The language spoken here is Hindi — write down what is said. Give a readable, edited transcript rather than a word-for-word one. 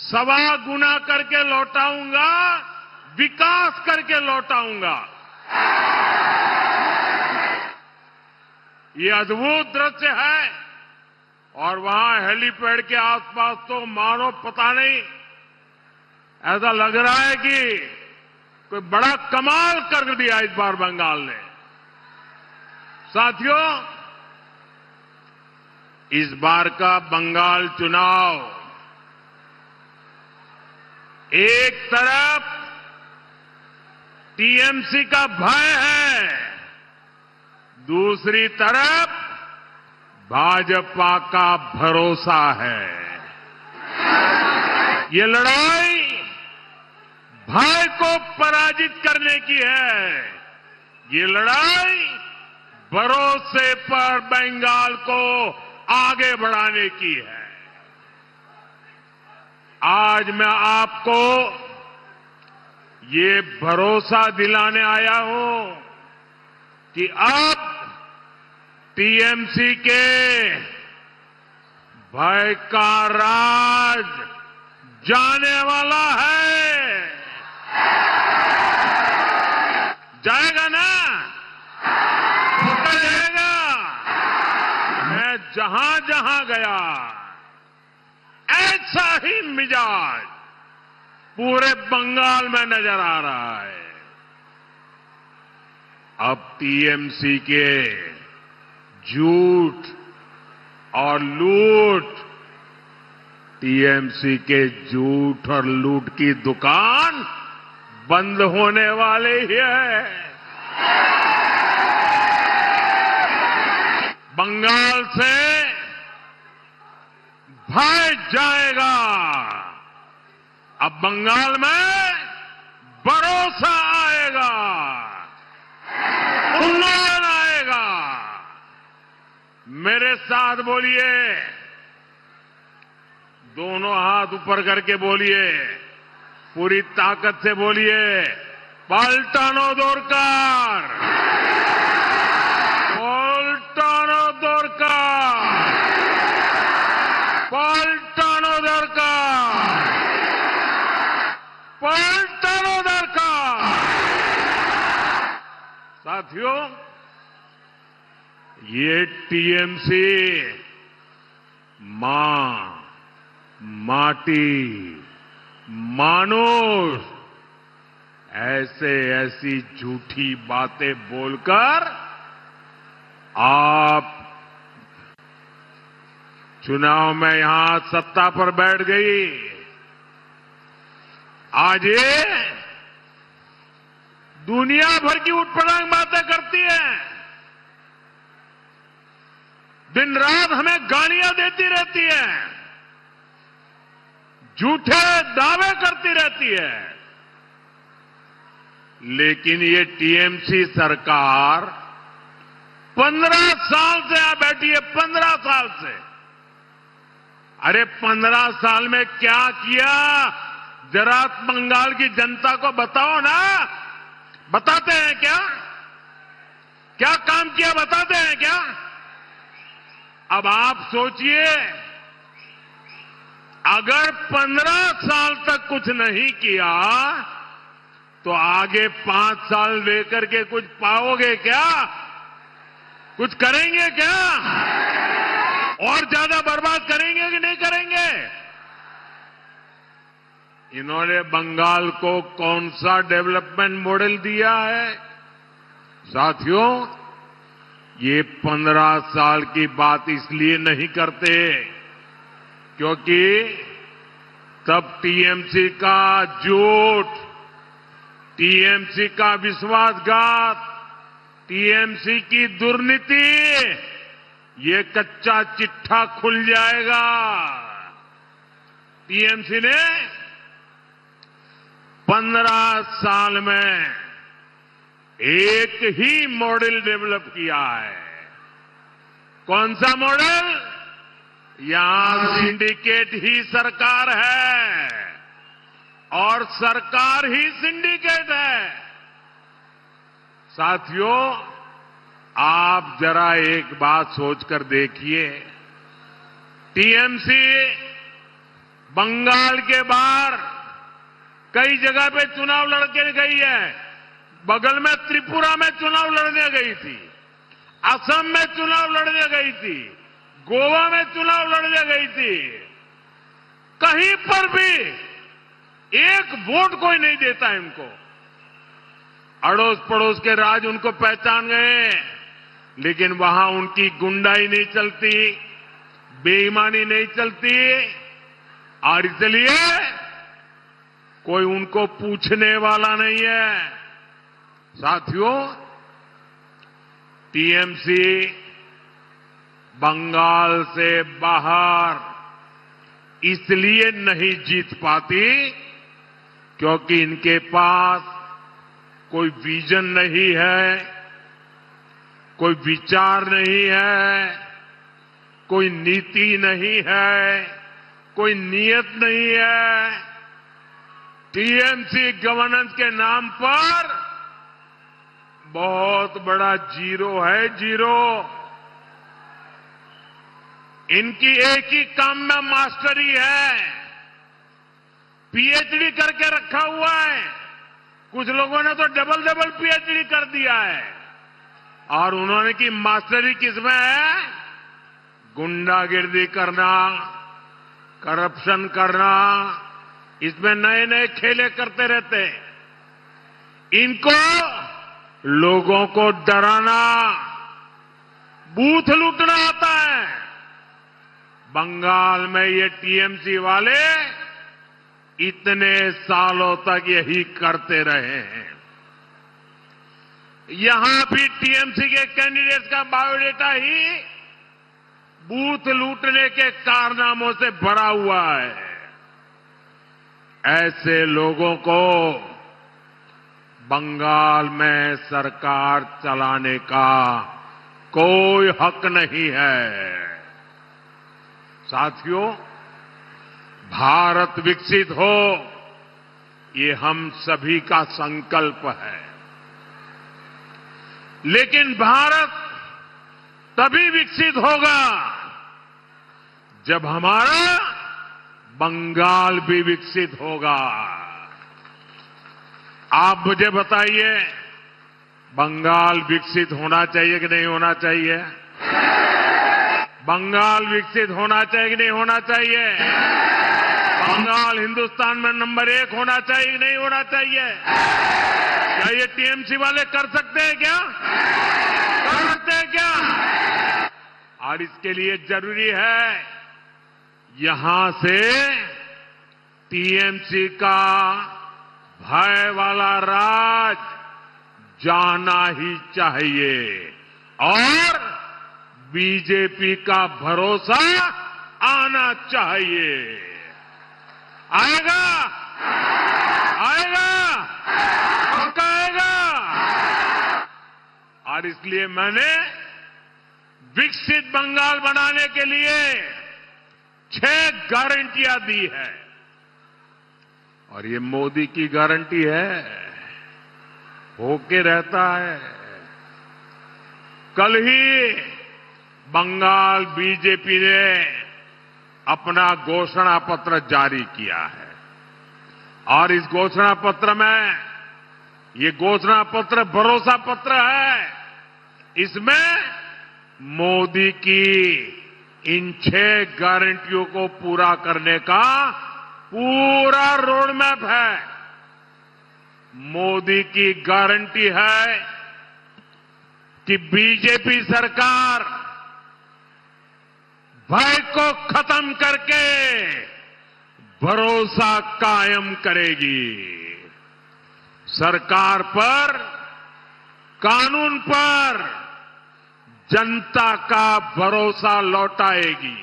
सवा गुना करके लौटाऊंगा, विकास करके लौटाऊंगा। ये अद्भुत दृश्य है और वहां हेलीपैड के आसपास तो मानो पता नहीं, ऐसा लग रहा है कि कोई बड़ा कमाल कर दिया इस बार बंगाल ने। साथियों, इस बार का बंगाल चुनाव एक तरफ टीएमसी का भय है, दूसरी तरफ भाजपा का भरोसा है। ये लड़ाई भय को पराजित करने की है। ये लड़ाई भरोसे पर बंगाल को आगे बढ़ाने की है। आज मैं आपको ये भरोसा दिलाने आया हूं कि अब टीएमसी के भय का राज जाने वाला है। जाएगा ना? पक्का जाएगा। मैं जहां जहां गया ऐसा ही मिजाज पूरे बंगाल में नजर आ रहा है। अब टीएमसी के झूठ और लूट, टीएमसी के झूठ और लूट की दुकान बंद होने वाले ही है। बंगाल से भय जाएगा। अब बंगाल में भरोसा आएगा, उन्नयन आएगा। मेरे साथ बोलिए, दोनों हाथ ऊपर करके बोलिए, पूरी ताकत से बोलिए, पाल्टानो दोरकार, पाल्टानो दोरकार, पाल्टानो दोरकार, पाल्टानो दोरकार। साथियों, ये टीएमसी मां, माटी, मानुष ऐसी झूठी बातें बोलकर आप चुनाव में यहां सत्ता पर बैठ गई। आज ये दुनिया भर की उटपटांग बातें करती है, दिन रात हमें गालियां देती रहती है, झूठे दावे करती रहती है। लेकिन ये टीएमसी सरकार 15 साल से यहां बैठी है, 15 साल से। अरे 15 साल में क्या किया, जरा बंगाल की जनता को बताओ ना। बताते हैं क्या? क्या काम किया बताते हैं क्या? अब आप सोचिए, अगर 15 साल तक कुछ नहीं किया तो आगे 5 साल लेकर के कुछ पाओगे क्या? कुछ करेंगे क्या? और ज्यादा बर्बाद करेंगे कि नहीं करेंगे? इन्होंने बंगाल को कौन सा डेवलपमेंट मॉडल दिया है? साथियों, ये 15 साल की बात इसलिए नहीं करते क्योंकि तब टीएमसी का झूठ, टीएमसी का विश्वासघात, टीएमसी की दुर्नीति, ये कच्चा चिट्ठा खुल जाएगा। टीएमसी ने 15 साल में एक ही मॉडल डेवलप किया है। कौन सा मॉडल? यहां सिंडिकेट ही सरकार है और सरकार ही सिंडिकेट है। साथियों, आप जरा एक बात सोचकर देखिए, टीएमसी बंगाल के बाहर कई जगह पे चुनाव लड़के गई है। बगल में त्रिपुरा में चुनाव लड़ने गई थी, असम में चुनाव लड़ने गई थी, गोवा में चुनाव लड़ने गई थी। कहीं पर भी एक वोट कोई नहीं देता इनको। अड़ोस पड़ोस के राज उनको पहचान गए, लेकिन वहां उनकी गुंडाई नहीं चलती, बेईमानी नहीं चलती, और इसलिए कोई उनको पूछने वाला नहीं है। साथियों, टीएमसी बंगाल से बाहर इसलिए नहीं जीत पाती क्योंकि इनके पास कोई विजन नहीं है, कोई विचार नहीं है, कोई नीति नहीं है, कोई नियत नहीं है। टीएमसी गवर्नेंस के नाम पर बहुत बड़ा जीरो है, जीरो। इनकी एक ही काम में मास्टरी है, पीएचडी करके रखा हुआ है। कुछ लोगों ने तो डबल डबल पीएचडी कर दिया है, और उन्होंने की मास्टरी किसमें है? गुंडागिर्दी करना, करप्शन करना, इसमें नए नए खेले करते रहते। इनको लोगों को डराना, बूथ लूटना आता है। बंगाल में ये टीएमसी वाले इतने सालों तक यही करते रहे हैं। यहां भी टीएमसी के कैंडिडेट्स का बायोडेटा ही बूथ लूटने के कारनामों से भरा हुआ है। ऐसे लोगों को बंगाल में सरकार चलाने का कोई हक नहीं है। साथियों, भारत विकसित हो, ये हम सभी का संकल्प है। लेकिन भारत तभी विकसित होगा जब हमारा बंगाल भी विकसित होगा। आप मुझे बताइए, बंगाल विकसित होना चाहिए कि नहीं होना चाहिए? बंगाल विकसित होना चाहिए कि नहीं होना चाहिए? बंगाल हिंदुस्तान में नंबर 1 होना चाहिए कि नहीं होना चाहिए? क्या ये टीएमसी वाले कर सकते हैं क्या? कर सकते हैं क्या? और इसके लिए जरूरी है यहां से टीएमसी का भय वाला राज जाना ही चाहिए और बीजेपी का भरोसा आना चाहिए। आएगा, आएगा, पक्का आएगा। और इसलिए मैंने विकसित बंगाल बनाने के लिए 6 गारंटियां दी है, और ये मोदी की गारंटी है, होके रहता है। कल ही बंगाल बीजेपी ने अपना घोषणा पत्र जारी किया है, और इस घोषणा पत्र में, ये घोषणा पत्र भरोसा पत्र है। इसमें मोदी की इन 6 गारंटियों को पूरा करने का पूरा रोड मैप है। मोदी की गारंटी है कि बीजेपी सरकार भय को खत्म करके भरोसा कायम करेगी। सरकार पर, कानून पर जनता का भरोसा लौटाएगी।